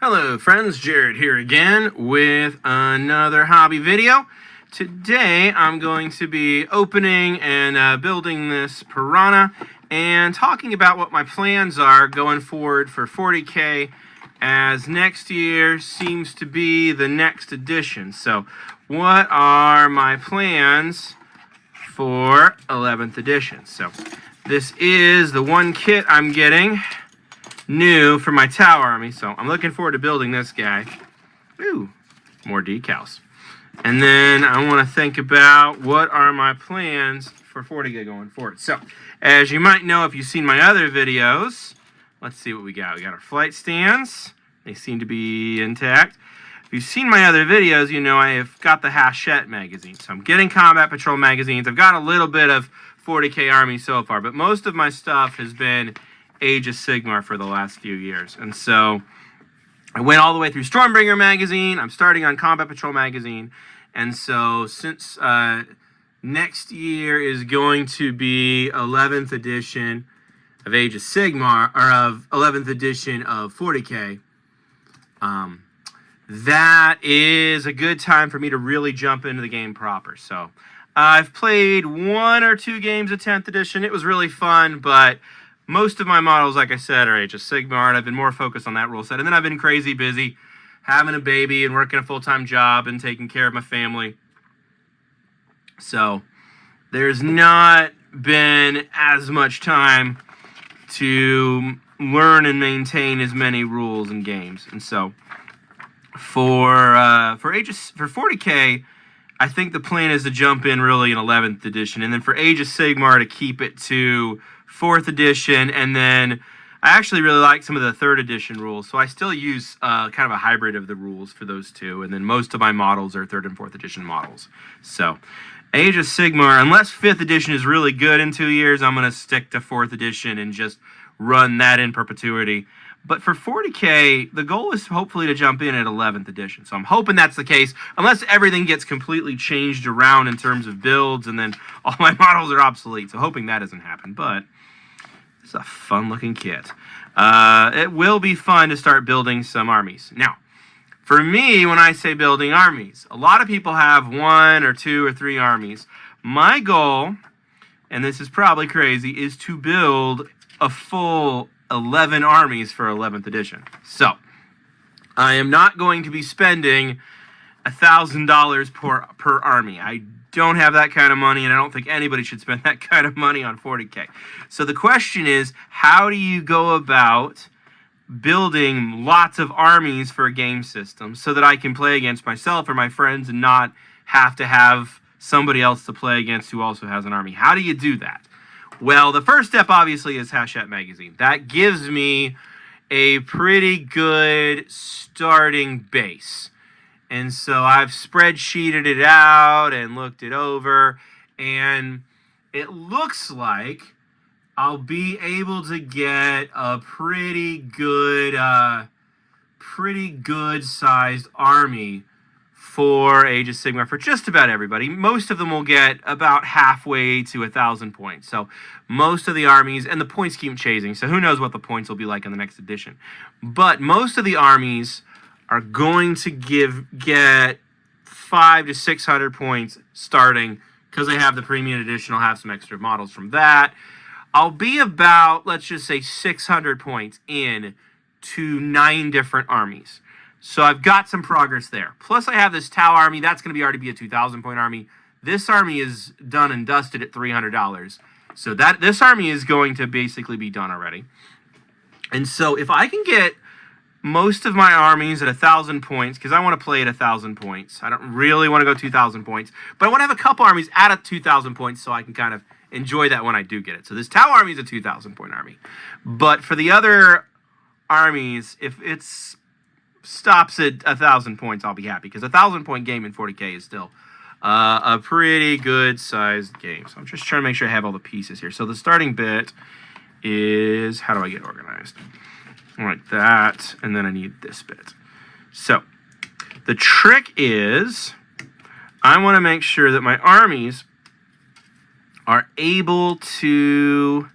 Hello friends, Jared here again with another hobby video. Today I'm going to be opening and building this Piranha and talking about what my plans are going forward for 40K, as next year seems to be the next edition. So what are my plans for 11th edition? So this is the one kit I'm getting new for my Tau army, so I'm looking forward to building this guy. Ooh, more decals. And then I want to think about what are my plans for 40K going forward. So, as you might know if you've seen my other videos, let's see what we got. We got our flight stands. They seem to be intact. If you've seen my other videos, you know I have got the Hachette magazine. So I'm getting Combat Patrol magazines. I've got a little bit of 40K Army so far, but most of my stuff has been Age of Sigmar for the last few years. And so I went all the way through Stormbringer magazine. I'm starting on Combat Patrol magazine. And so since next year is going to be 11th edition of Age of Sigmar, or of 11th edition of 40K, that is a good time for me to really jump into the game proper. So I've played 1 or 2 games of 10th edition. It was really fun, but most of my models, like I said, are Age of Sigmar, and I've been more focused on that rule set. And then I've been crazy busy having a baby and working a full-time job and taking care of my family. So there's not been as much time to learn and maintain as many rules and games. And so for 40K, I think the plan is to jump in really in 11th edition, and then for Age of Sigmar to keep it to 4th edition, and then I actually really like some of the 3rd edition rules, so I still use kind of a hybrid of the rules for those two, and then most of my models are 3rd and 4th edition models. So Age of Sigmar, unless 5th edition is really good in 2 years, I'm going to stick to 4th edition and just run that in perpetuity. But for 40K, the goal is hopefully to jump in at 11th edition. So I'm hoping that's the case, unless everything gets completely changed around in terms of builds and then all my models are obsolete. So hoping that doesn't happen, but it's a fun-looking kit. It will be fun to start building some armies. Now, for me, when I say building armies, a lot of people have 1 or 2 or 3 armies. My goal, and this is probably crazy, is to build a full 11 armies for 11th edition. So, I am not going to be spending $1,000 per army. I don't have that kind of money, and I don't think anybody should spend that kind of money on 40K. So the question is, how do you go about building lots of armies for a game system so that I can play against myself or my friends and not have to have somebody else to play against who also has an army? How do you do that? Well, the first step, obviously, is Hachette magazine. That gives me a pretty good starting base. And so I've spreadsheeted it out and looked it over, and it looks like I'll be able to get a pretty good sized army for Age of Sigmar for just about everybody. Most of them will get about halfway to 1,000 points. So most of the armies, and the points keep changing, so who knows what the points will be like in the next edition. But most of the armies are going to get 500 to 600 points starting, because they have the premium edition. I'll have some extra models from that. I'll be about, let's just say, 600 points in to 9 different armies. So I've got some progress there. Plus I have this Tau army. That's going to already be a 2,000 point army. This army is done and dusted at $300. So this army is going to basically be done already. And so if I can get most of my armies at 1,000 points, because I want to play at 1,000 points. I don't really want to go 2,000 points, but I want to have a couple armies at 2,000 points so I can kind of enjoy that when I do get it. So this Tau army is a 2,000 point army. But for the other armies, if it's stops at 1,000 points, I'll be happy, because a 1,000 point game in 40K is still a pretty good sized game. So I'm just trying to make sure I have all the pieces here. So the starting bit is, how do I get organized? Like that, and then I need this bit. So the trick is, I want to make sure that my armies are able to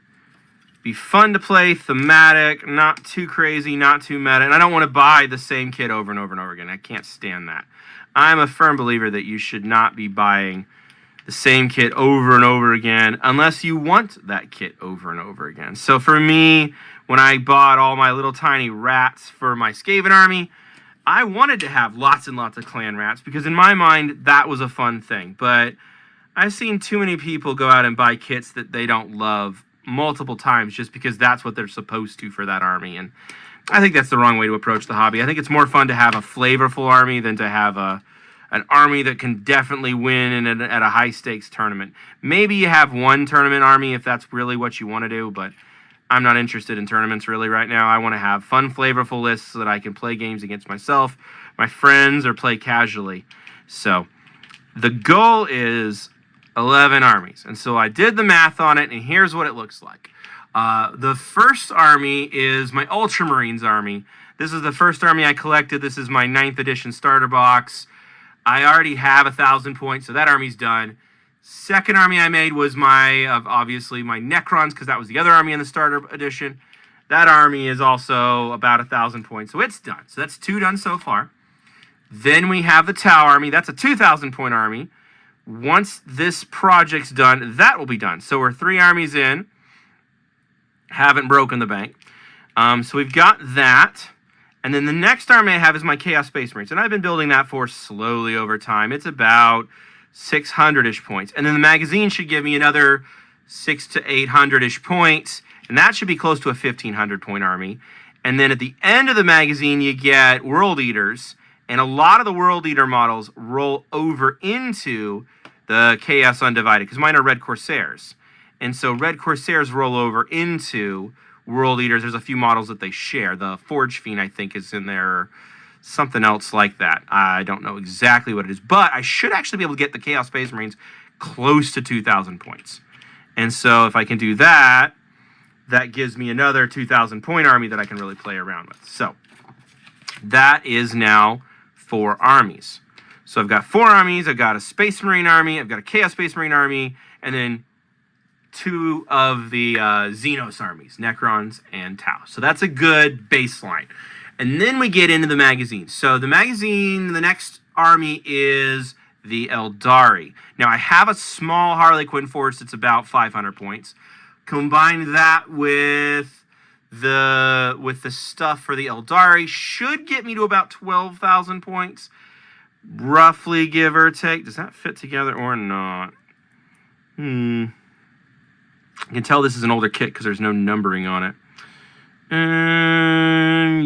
Be fun to play, thematic, not too crazy, not too meta. And I don't want to buy the same kit over and over and over again. I can't stand that. I'm a firm believer that you should not be buying the same kit over and over again unless you want that kit over and over again. So for me, when I bought all my little tiny rats for my Skaven army, I wanted to have lots and lots of clan rats because in my mind, that was a fun thing. But I've seen too many people go out and buy kits that they don't love multiple times just because that's what they're supposed to for that army. And I think that's the wrong way to approach the hobby. I think it's more fun to have a flavorful army than to have an army that can definitely win at a high-stakes tournament. Maybe you have one tournament army if that's really what you want to do, but I'm not interested in tournaments really right now. I want to have fun, flavorful lists so that I can play games against myself, my friends, or play casually. So the goal is 11 armies. And so I did the math on it, and here's what it looks like. The first army is my Ultramarines army. This is the first army I collected. This is my 9th edition starter box. I already have 1,000 points, so that army's done. Second army I made was obviously my Necrons, because that was the other army in the starter edition. That army is also about 1,000 points, so it's done. So that's 2 done so far. Then we have the Tau army. That's a 2,000 point army. Once this project's done, that will be done. So we're 3 armies in. Haven't broken the bank. So we've got that. And then the next army I have is my Chaos Space Marines. And I've been building that for slowly over time. It's about 600-ish points. And then the magazine should give me another 600 to 800-ish points. And that should be close to a 1,500 point army. And then at the end of the magazine, you get World Eaters. And a lot of the World Eater models roll over into the Chaos Undivided, because mine are Red Corsairs. And so Red Corsairs roll over into World Eaters. There's a few models that they share. The Forge Fiend, I think, is in there, or something else like that. I don't know exactly what it is. But I should actually be able to get the Chaos Space Marines close to 2,000 points. And so if I can do that, that gives me another 2,000 point army that I can really play around with. So that is now 4 armies. So I've got 4 armies, I've got a Space Marine army, I've got a Chaos Space Marine army, and then 2 of the Xenos armies, Necrons and Tau. So that's a good baseline. And then we get into the magazine. So the magazine, the next army is the Eldari. Now I have a small Harley Quinn force that's about 500 points. Combine that with the stuff for the Eldari should get me to about 12,000 points. Roughly, give or take. Does that fit together or not? You can tell this is an older kit because there's no numbering on it.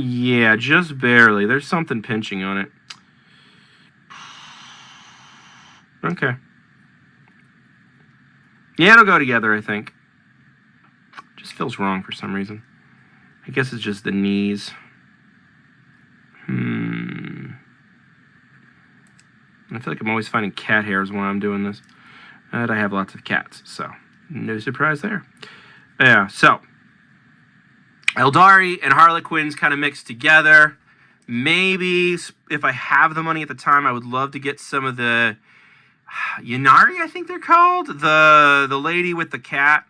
Yeah, just barely. There's something pinching on it. Okay. Yeah, it'll go together, I think. Just feels wrong for some reason. I guess it's just the knees. I feel like I'm always finding cat hairs when I'm doing this. And I have lots of cats, so no surprise there. Yeah, so Eldari and Harlequins kind of mixed together. Maybe if I have the money at the time, I would love to get some of the Ynnari, I think they're called. The lady with the cat.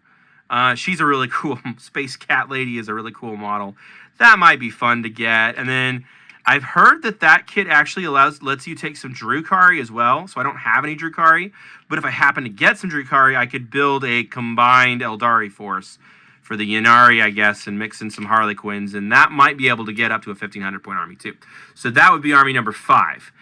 She's a really cool space cat lady. Is a really cool model. That might be fun to get. And then I've heard that kit actually lets you take some Drukhari as well. So I don't have any Drukhari, but if I happen to get some Drukhari, I could build a combined Eldari force for the Ynnari, I guess, and mix in some Harlequins, and that might be able to get up to a 1,500 point army too. So that would be army number 5.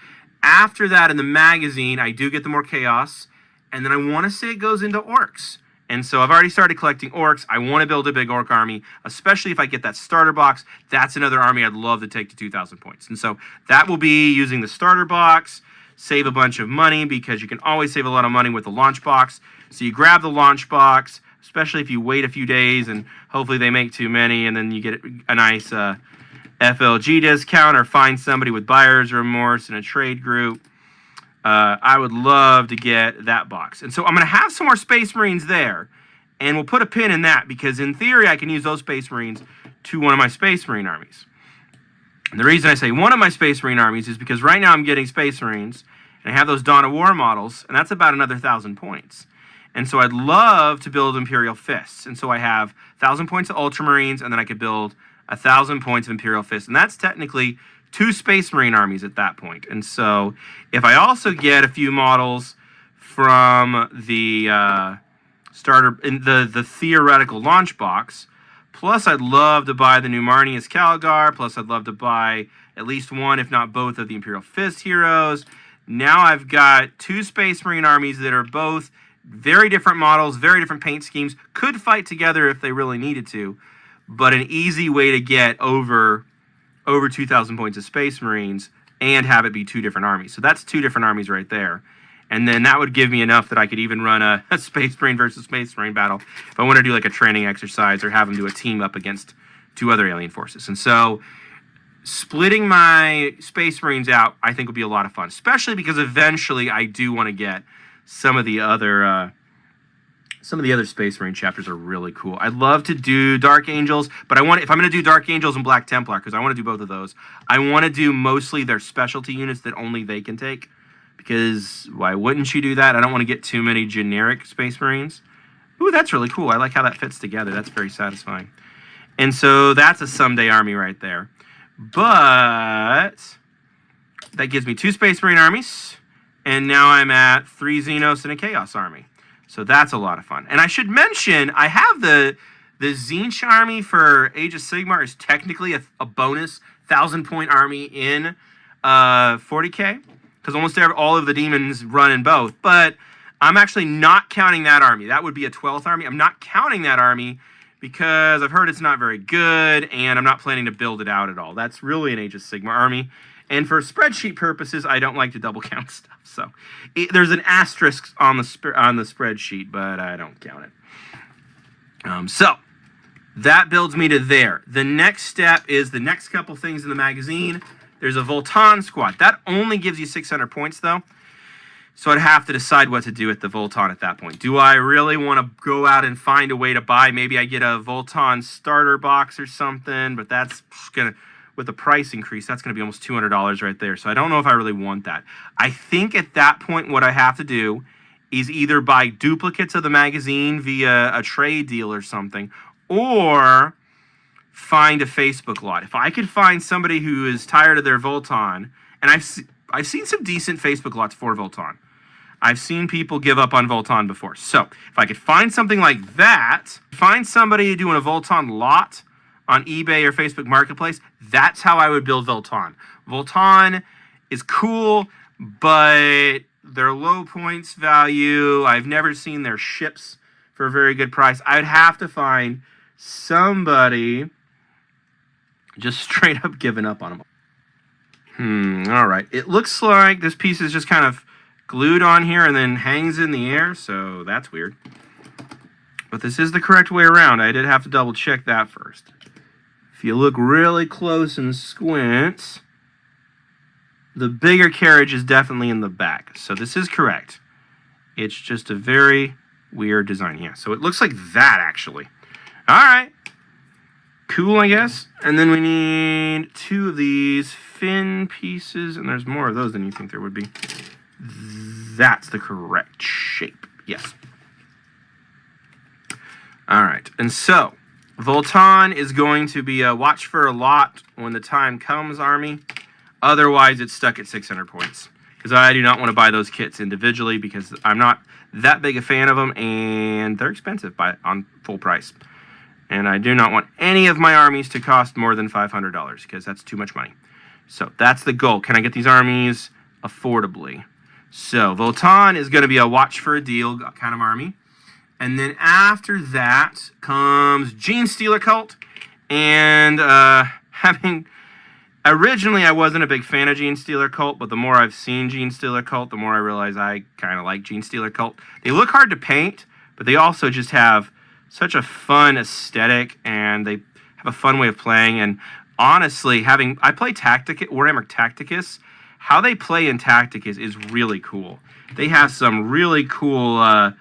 After that, in the magazine, I do get the more chaos, and then I want to say it goes into orcs. And so I've already started collecting orcs. I want to build a big orc army, especially if I get that starter box. That's another army I'd love to take to 2,000 points. And so that will be using the starter box, save a bunch of money, because you can always save a lot of money with the launch box. So you grab the launch box, especially if you wait a few days and hopefully they make too many, and then you get a nice FLG discount or find somebody with buyer's remorse in a trade group. I would love to get that box. And so I'm going to have some more Space Marines there, and we'll put a pin in that because in theory I can use those Space Marines to one of my Space Marine armies. And the reason I say one of my Space Marine armies is because right now I'm getting Space Marines, and I have those Dawn of War models, and that's about another 1,000 points. And so I'd love to build Imperial Fists. And so I have 1,000 points of Ultramarines, and then I could build 1,000 points of Imperial Fists. And that's technically 2 Space Marine armies at that point. And so if I also get a few models from the starter in the theoretical launch box, plus I'd love to buy the new Marnius Calgar, plus I'd love to buy at least one, if not both, of the Imperial Fist heroes. Now I've got 2 Space Marine armies that are both very different models, very different paint schemes, could fight together if they really needed to, but an easy way to get over 2,000 points of Space Marines and have it be 2 different armies. So that's 2 different armies right there. And then that would give me enough that I could even run a Space Marine versus Space Marine battle if I want to do like a training exercise or have them do a team up against 2 other alien forces. And so splitting my Space Marines out, I think, would be a lot of fun, especially because eventually I do want to get some of the other Space Marine chapters are really cool. I'd love to do Dark Angels, but if I'm going to do Dark Angels and Black Templar, because I want to do both of those, I want to do mostly their specialty units that only they can take, because why wouldn't you do that? I don't want to get too many generic Space Marines. Ooh, that's really cool. I like how that fits together. That's very satisfying. And so that's a someday army right there. But that gives me 2 Space Marine armies, and now I'm at 3 Xenos and a Chaos army. So that's a lot of fun. And I should mention, I have the Tzeentch army for Age of Sigmar is technically a bonus 1,000-point army in 40k, because almost all of the demons run in both. But I'm actually not counting that army. That would be a 12th army. I'm not counting that army because I've heard it's not very good, and I'm not planning to build it out at all. That's really an Age of Sigmar army. And for spreadsheet purposes, I don't like to double count stuff. So there's an asterisk on the spreadsheet, but I don't count it. So that builds me to there. The next step is the next couple things in the magazine. There's a Voltan squad. That only gives you 600 points, though. So I'd have to decide what to do with the Voltan at that point. Do I really want to go out and find a way to buy? Maybe I get a Voltan starter box or something, but that's going to, with the price increase, that's going to be almost $200 right there. So I don't know if I really want that. I think at that point what I have to do is either buy duplicates of the magazine via a trade deal or something, or find a Facebook lot. If I could find somebody who is tired of their Voltan, and I've seen some decent Facebook lots for Voltan. I've seen people give up on Voltan before. So if I could find something like that, find somebody doing a Voltan lot on eBay or Facebook Marketplace, that's how I would build Voltan. Voltan is cool, but their low points value, I've never seen their ships for a very good price. I'd have to find somebody just straight up giving up on them. All right. It looks like this piece is just kind of glued on here and then hangs in the air, so that's weird. But this is the correct way around. I did have to double check that first. If you look really close and squint, the bigger carriage is definitely in the back. So this is correct. It's just a very weird design. Yeah, so it looks like that, actually. All right. Cool, I guess. And then we need 2 of these fin pieces, and there's more of those than you think there would be. That's the correct shape. Yes. All right. And so Voltan is going to be a watch for a lot when the time comes army. Otherwise, it's stuck at 600 points. Because I do not want to buy those kits individually because I'm not that big a fan of them, and they're expensive on full price. And I do not want any of my armies to cost more than $500 because that's too much money. So that's the goal. Can I get these armies affordably? So Voltan is going to be a watch for a deal kind of army. And then after that comes Gene Stealer Cult. And originally I wasn't a big fan of Gene Stealer Cult, but the more I've seen Gene Stealer Cult, the more I realize I kind of like Gene Stealer Cult. They look hard to paint, but they also just have such a fun aesthetic, and they have a fun way of playing. And honestly, I play Warhammer Tacticus. How they play in Tacticus is really cool. They have some really cool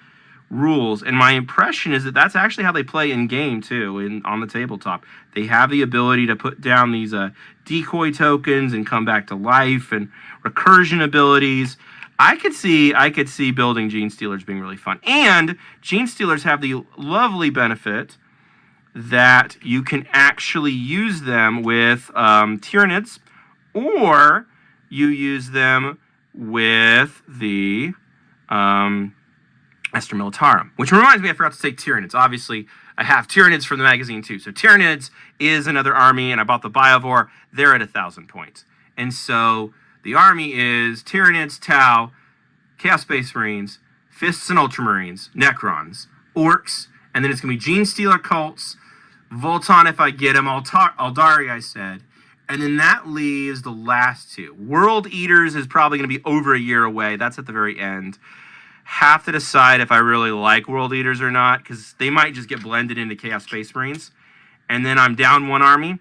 rules, and my impression is that that's actually how they play in game too, on the tabletop. They have the ability to put down these decoy tokens and come back to life, and recursion abilities. I could see building Gene Stealers being really fun. And Gene Stealers have the lovely benefit that you can actually use them with Tyranids, or you use them with the Astra Militarum. Which reminds me, I forgot to say Tyranids. Obviously, I have Tyranids from the magazine too. So Tyranids is another army, and I bought the Biovore. They're at 1,000 points. And so the army is Tyranids, Tau, Chaos Space Marines, Fists and Ultramarines, Necrons, Orcs, and then it's going to be Gene Stealer Cults, Volton if I get them, Aldari I said, and then that leaves the last two. World Eaters is probably going to be over a year away. That's at the very end. Have to decide if I really like World Eaters or not, because they might just get blended into Chaos Space Marines. And then I'm down one army,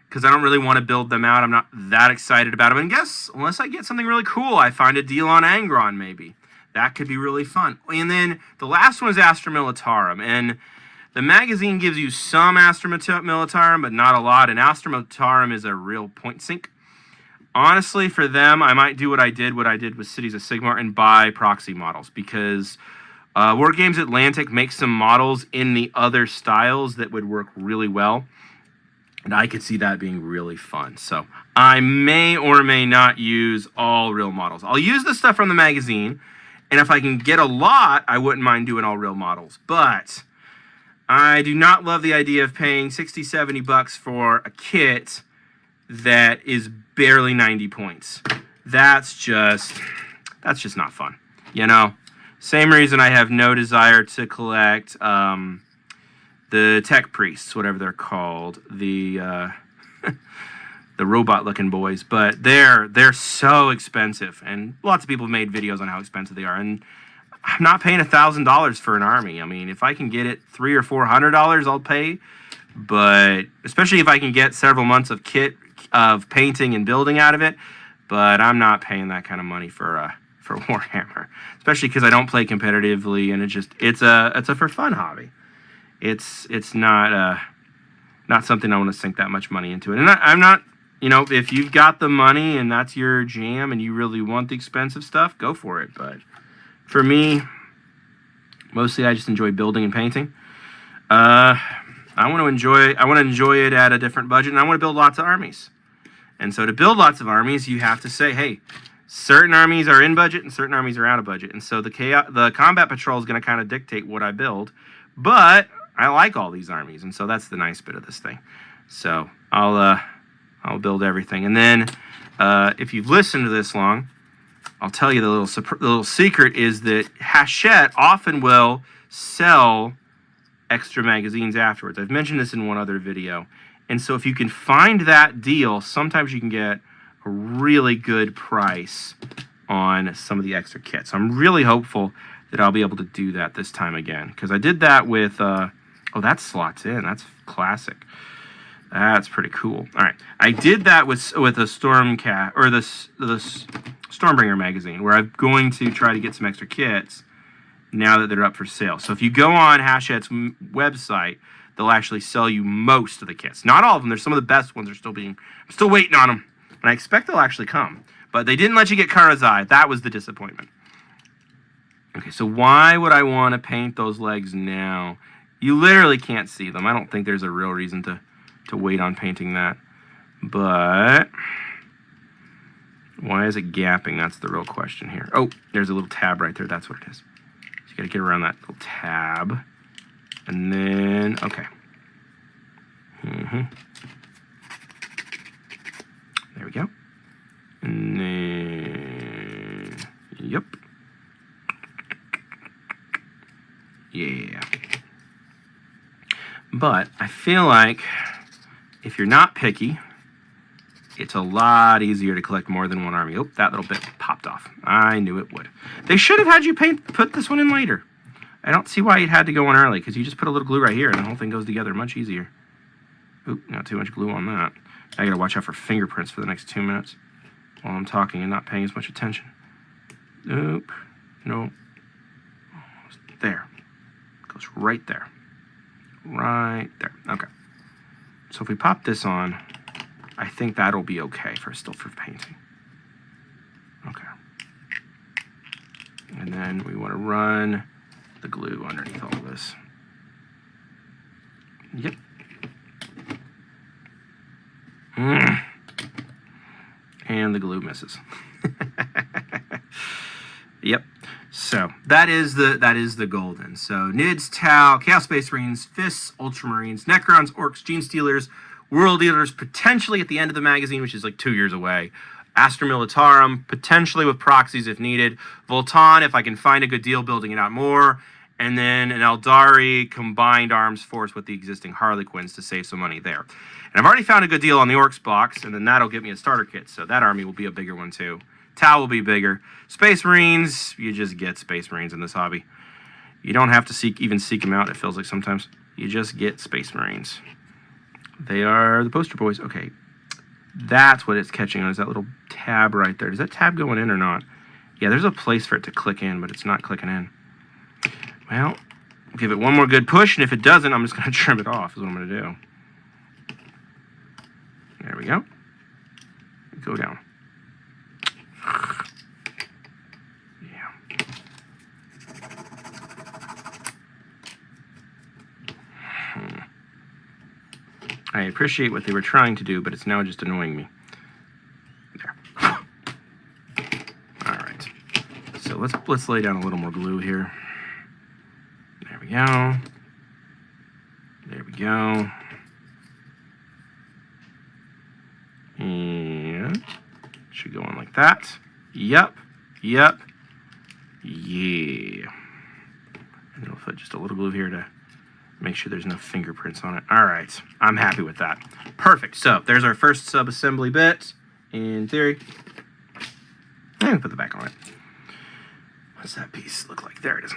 because I don't really want to build them out. I'm not that excited about them. And guess, unless I get something really cool, I find a deal on Angron maybe. That could be really fun. And then the last one is Astra Militarum. And the magazine gives you some Astra Militarum, but not a lot. And Astra Militarum is a real point sink. Honestly, for them, I might do what I did with Cities of Sigmar and buy proxy models, because Wargames Atlantic makes some models in the other styles that would work really well. And I could see that being really fun. So I may or may not use all real models. I'll use the stuff from the magazine. And if I can get a lot, I wouldn't mind doing all real models. But I do not love the idea of paying 60, 70 bucks for a kit that is barely 90 points. That's just not fun. You know, same reason I have no desire to collect the Tech Priests, whatever they're called, the robot-looking boys, but they're so expensive, and lots of people have made videos on how expensive they are, and I'm not paying $1,000 for an army. I mean, if I can get it $300 or $400, I'll pay, but especially if I can get several months of kit of painting and building out of it, but I'm not paying that kind of money for Warhammer, especially because I don't play competitively, and it's a for fun hobby. It's not something I want to sink that much money into it, and I'm not. You know, if you've got the money and that's your jam and you really want the expensive stuff, go for it. But for me, mostly I just enjoy building and painting. I want to enjoy it at a different budget, and I want to build lots of armies. And so to build lots of armies, you have to say, hey, certain armies are in budget and certain armies are out of budget. And so the combat patrol is going to kind of dictate what I build. But I like all these armies, and so that's the nice bit of this thing. So I'll build everything. And then if you've listened to this long, I'll tell you the little secret is that Hachette often will sell extra magazines afterwards. I've mentioned this in one other video. And so if you can find that deal, sometimes you can get a really good price on some of the extra kits. I'm really hopeful that I'll be able to do that this time again, because I did that with, oh, that slots in. That's classic. That's pretty cool. All right, I did that with a Stormcat, or the Stormbringer magazine, where I'm going to try to get some extra kits now that they're up for sale. So if you go on Hachette's website, they'll actually sell you most of the kits. Not all of them. There's some of the best ones I'm still waiting on them, and I expect they'll actually come. But they didn't let you get Karazai. That was the disappointment. Okay, so why would I want to paint those legs now? You literally can't see them. I don't think there's a real reason to wait on painting that. But why is it gapping? That's the real question here. Oh, there's a little tab right there. That's what it is. So you got to get around that little tab. And then, okay. There we go. And then, yep. Yeah. But I feel like if you're not picky, it's a lot easier to collect more than one army. Oh, that little bit popped off. I knew it would. They should have had you put this one in later. I don't see why it had to go in early, because you just put a little glue right here and the whole thing goes together much easier. Oop, not too much glue on that. I gotta watch out for fingerprints for the next 2 minutes while I'm talking and not paying as much attention. Oop. No. There. Goes right there. Right there. Okay. So if we pop this on, I think that'll be okay for painting. Okay. And then we want to run the glue underneath all of this. Yep. And the glue misses. Yep. So that is the golden. So Nids, Tau, Chaos Space Marines, Fists, Ultramarines, Necrons, Orcs, Gene Stealers, World Eaters, potentially at the end of the magazine, which is like 2 years away. Astra Militarum, potentially with proxies if needed. Voltan, if I can find a good deal, building it out more. And then an Eldari combined arms force with the existing Harlequins to save some money there. And I've already found a good deal on the Orcs box, and then that'll get me a starter kit. So that army will be a bigger one too. Tau will be bigger. Space Marines, you just get Space Marines in this hobby. You don't have to even seek them out, it feels like sometimes. You just get Space Marines. They are the poster boys. Okay, that's what it's catching on, is that little tab right there. Does that tab going in or not? Yeah, there's a place for it to click in, but it's not clicking in. Well, give it one more good push, and if it doesn't, I'm just going to trim it off, is what I'm going to do. There we go. Go down. Yeah. I appreciate what they were trying to do, but it's now just annoying me. There. All right. So let's lay down a little more glue here. There we go. There we go. And should go on like that. Yep. Yep. Yeah. And then we'll put just a little glue here to make sure there's no fingerprints on it. All right. I'm happy with that. Perfect. So there's our first sub-assembly bit, in theory. And put the back on it. What's that piece look like? There it is.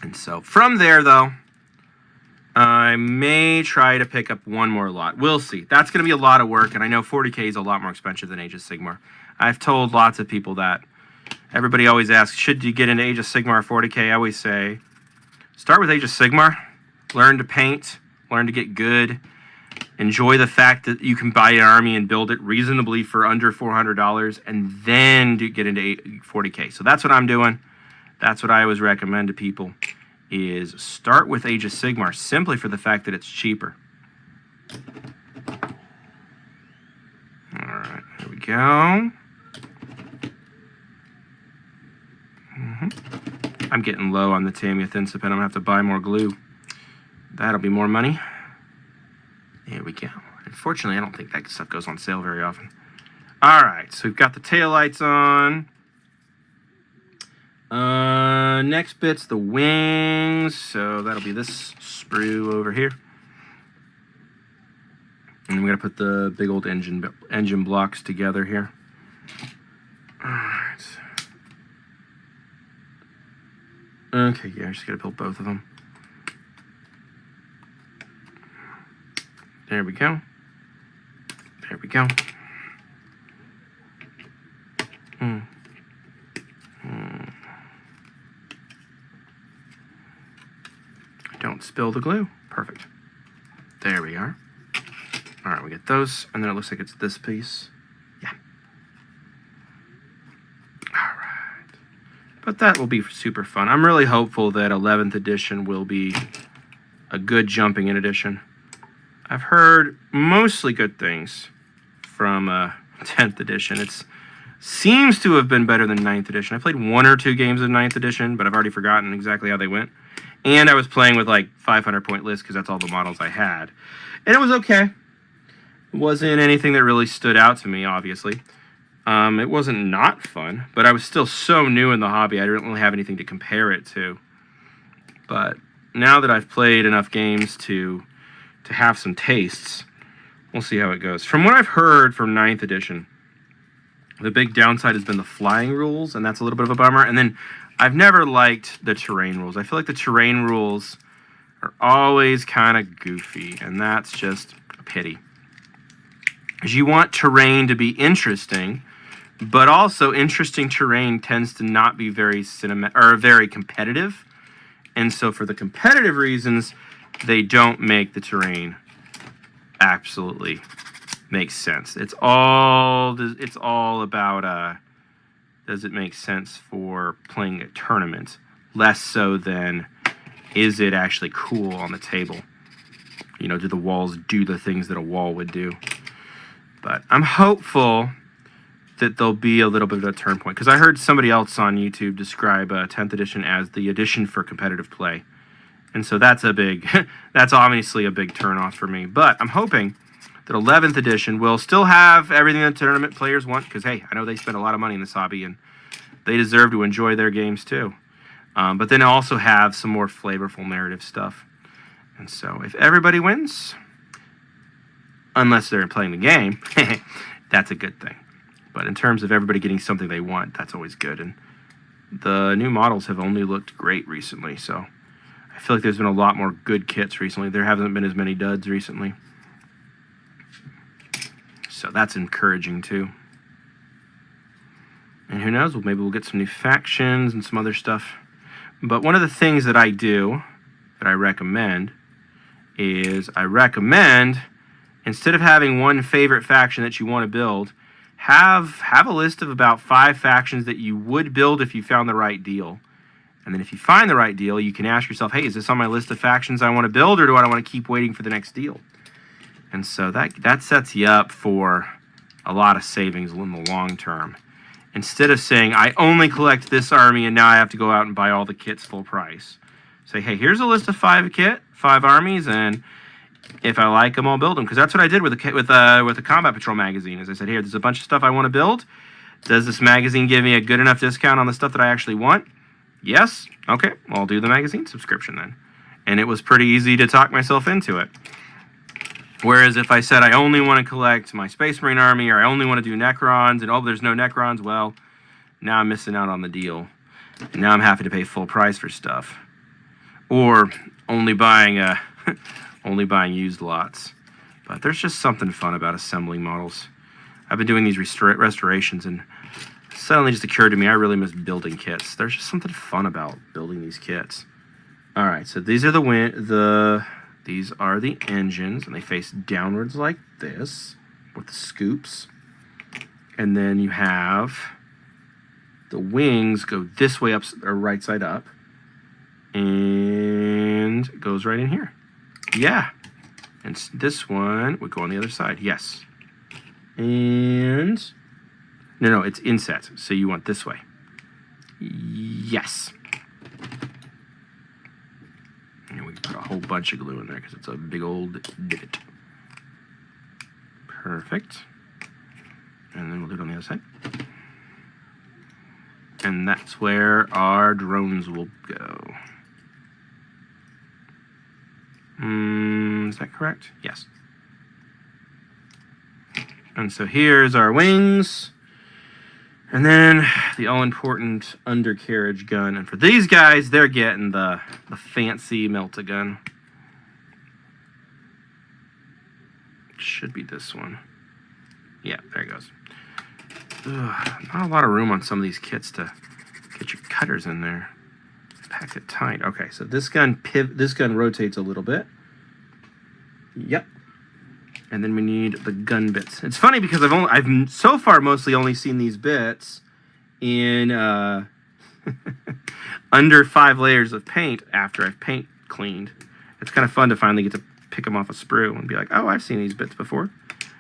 And so from there, though, I may try to pick up one more lot. We'll see. That's going to be a lot of work, and I know 40K is a lot more expensive than Age of Sigmar. I've told lots of people that. Everybody always asks, should you get into Age of Sigmar or 40K? I always say, start with Age of Sigmar. Learn to paint. Learn to get good. Enjoy the fact that you can buy an army and build it reasonably for under $400, and then get into 40K. So that's what I'm doing. That's what I always recommend to people, is start with Age of Sigmar simply for the fact that it's cheaper. All right, here we go. I'm getting low on the Tamiya Thinsipin. I'm going to have to buy more glue. That'll be more money. There we go. Unfortunately, I don't think that stuff goes on sale very often. All right, so we've got the taillights on. Next bit's the wings, so that'll be this sprue over here. And we're gonna put the big old engine blocks together here. All right. Okay, yeah, I just gotta build both of them. There we go. There we go. Don't spill the glue. Perfect. There we are. All right, we get those, and then it looks like it's this piece. Yeah. All right. But that will be super fun. I'm really hopeful that 11th edition will be a good jumping in edition. I've heard mostly good things from 10th edition. It seems to have been better than 9th edition. I played 1 or 2 games of 9th edition, but I've already forgotten exactly how they went. And I was playing with like 500-point lists because that's all the models I had. And it was okay. It wasn't anything that really stood out to me, obviously. It wasn't not fun, but I was still so new in the hobby, I didn't really have anything to compare it to. But now that I've played enough games to have some tastes, we'll see how it goes. From what I've heard from 9th edition, the big downside has been the flying rules, and that's a little bit of a bummer. And then I've never liked the terrain rules. I feel like the terrain rules are always kind of goofy, and that's just a pity. Because you want terrain to be interesting, but also interesting terrain tends to not be very very competitive. And so for the competitive reasons, they don't make the terrain absolutely make sense. It's all about does it make sense for playing a tournament? Less so than, is it actually cool on the table? You know, do the walls do the things that a wall would do? But I'm hopeful that there'll be a little bit of a turn point. Because I heard somebody else on YouTube describe 10th edition as the edition for competitive play. And so that's a big, that's obviously a big turnoff for me. But I'm hoping that 11th edition will still have everything that tournament players want. Because, hey, I know they spend a lot of money in this hobby, and they deserve to enjoy their games too. But then also have some more flavorful narrative stuff. And so if everybody wins, unless they're playing the game, that's a good thing. But in terms of everybody getting something they want, that's always good. And the new models have only looked great recently, so I feel like there's been a lot more good kits recently. There haven't been as many duds recently. So that's encouraging too. And who knows, maybe we'll get some new factions and some other stuff. But one of the things that I do, that I recommend, is instead of having one favorite faction that you want to build, have a list of about 5 factions that you would build if you found the right deal. And then if you find the right deal, you can ask yourself, hey, is this on my list of factions I want to build, or do I want to keep waiting for the next deal? And so that sets you up for a lot of savings in the long term. Instead of saying, I only collect this army and now I have to go out and buy all the kits full price. Say, hey, here's a list of 5 armies, and if I like them, I'll build them. Because that's what I did with the Combat Patrol magazine. As I said, here, there's a bunch of stuff I want to build. Does this magazine give me a good enough discount on the stuff that I actually want? Yes. Okay, well, I'll do the magazine subscription then. And it was pretty easy to talk myself into it. Whereas if I said I only want to collect my Space Marine army, or I only want to do Necrons, and oh, there's no Necrons, well, now I'm missing out on the deal. And now I'm having to pay full price for stuff. Or only buying used lots. But there's just something fun about assembling models. I've been doing these restorations, and suddenly just occurred to me I really miss building kits. There's just something fun about building these kits. All right, so these are these are the engines, and they face downwards like this with the scoops. And then you have the wings go this way up, or right side up, and it goes right in here. Yeah. And this one would go on the other side. Yes. And no, it's inset, so you want this way. Yes. And we can put a whole bunch of glue in there because it's a big old divot. Perfect. And then we'll do it on the other side. And that's where our drones will go. Is that correct? Yes. And so here's our wings. And then the all-important undercarriage gun. And for these guys, they're getting the fancy melt-a-gun. Should be this one. Yeah, there it goes. Ugh, not a lot of room on some of these kits to get your cutters in there. Pack it tight. Okay, so this gun rotates a little bit. Yep. And then we need the gun bits. It's funny because I've so far mostly only seen these bits in under 5 layers of paint after I've paint cleaned. It's kind of fun to finally get to pick them off a sprue and be like, oh, I've seen these bits before.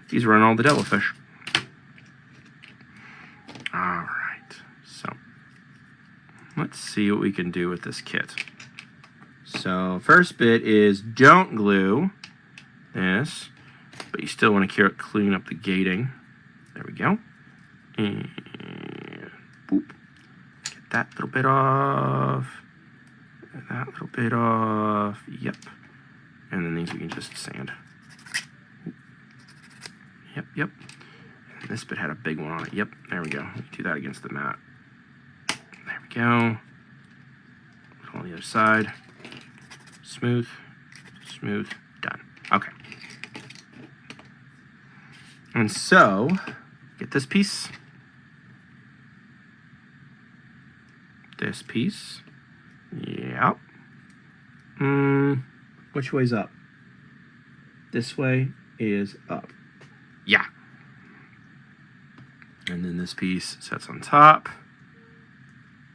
These run all the devilfish. All right, so let's see what we can do with this kit. So first bit is don't glue this, but you still want to clean up the gating. There we go. And boop. Get that little bit off. That little bit off. Yep. And then these we can just sand. Yep. And this bit had a big one on it. Yep, there we go. We can do that against the mat. There we go. On the other side. Smooth. Done. Okay. And so, get this piece. This piece. Yep. Which way's up? This way is up. Yeah. And then this piece sets on top.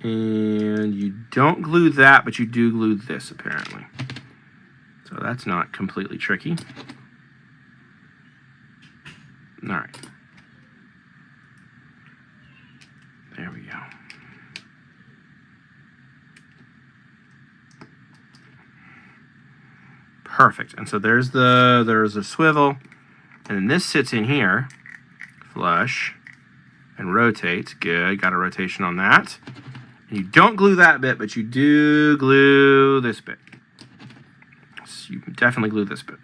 And you don't glue that, but you do glue this, apparently. So that's not completely tricky. All right. There we go. Perfect. And so there's a swivel, and then this sits in here, flush, and rotates. Good. Got a rotation on that. And you don't glue that bit, but you do glue this bit. So you can definitely glue this bit.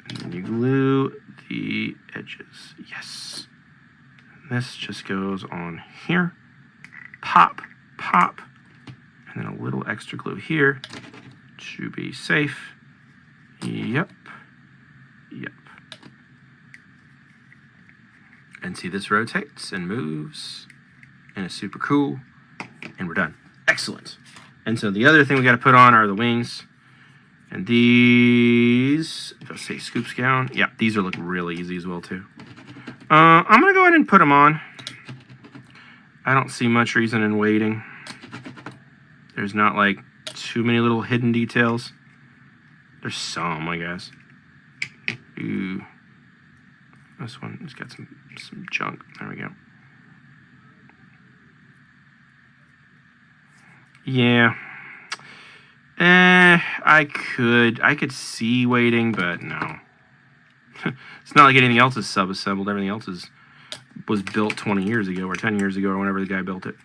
And then you glue the edges. Yes. And this just goes on here. Pop, pop. And then a little extra glue here to be safe. Yep. Yep. And see, this rotates and moves. And it's super cool. And we're done. Excellent. And so the other thing we got to put on are the wings. And these, let's say scoops down. Yeah, these are look really easy as well too. I'm going to go ahead and put them on. I don't see much reason in waiting. There's not like too many little hidden details. There's some, I guess. Ooh. This one has got some junk. There we go. Yeah. I could see waiting, but no. It's not like anything else is sub-assembled. Everything else was built 20 years ago or 10 years ago or whenever the guy built it.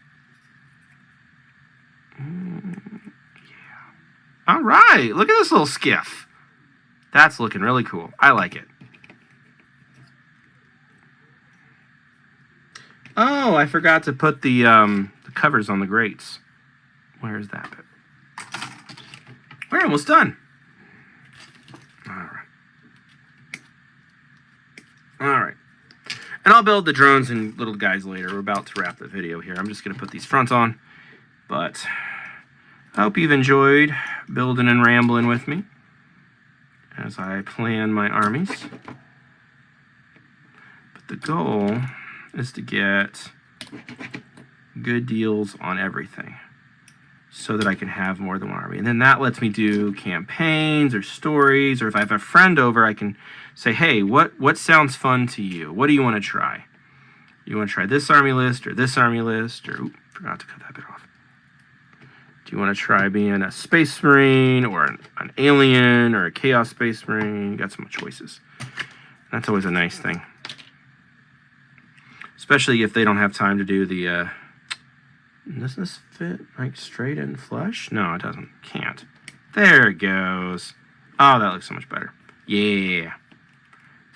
Yeah. All right. Look at this little skiff. That's looking really cool. I like it. Oh, I forgot to put the covers on the grates. Where is that bit? We're almost done. All right. All right. And I'll build the drones and little guys later. We're about to wrap the video here. I'm just going to put these fronts on. But I hope you've enjoyed building and rambling with me as I plan my armies. But the goal is to get good deals on everything, so that I can have more than one army. And then that lets me do campaigns or stories, or if I have a friend over, I can say, hey, what sounds fun to you? What do you want to try? You want to try this army list or this army list? Or, oops, forgot to cut that bit off. Do you want to try being a Space Marine or an Alien or a Chaos Space Marine? You got some choices. That's always a nice thing. Especially if they don't have time to do the... Does this fit like straight in flush? No, it doesn't. Can't. There it goes. Oh, that looks so much better. Yeah.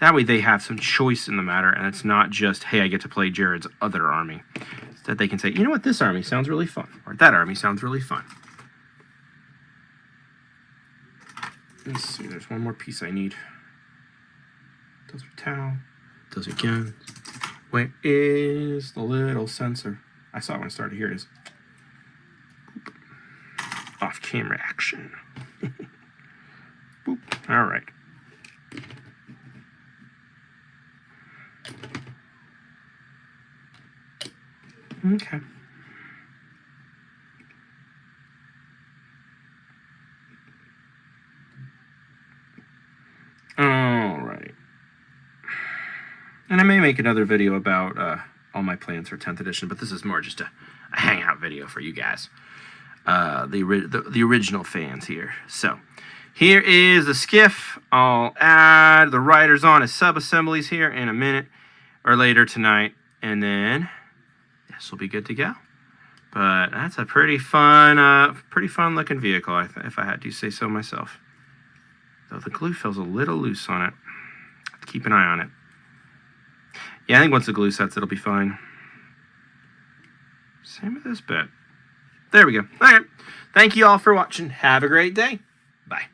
That way they have some choice in the matter, and it's not just, hey, I get to play Jared's other army. Instead, they can say, you know what, this army sounds really fun. Or that army sounds really fun. Let's see, there's one more piece I need. Those are towel. Those are guns. Where is the little sensor? I saw it when I started. Here it is. Boop. Off camera action. Boop. All right. Okay. All right. And I may make another video about all my plans for 10th edition, but this is more just a hangout video for you guys, the original fans here. So here is the skiff. I'll add the riders on as sub-assemblies here in a minute or later tonight, and then this will be good to go. But that's a pretty fun looking vehicle, if I had to say so myself. Though the glue feels a little loose on it. Have to keep an eye on it. Yeah, I think once the glue sets, it'll be fine. Same with this bit. There we go. All right. Thank you all for watching. Have a great day. Bye.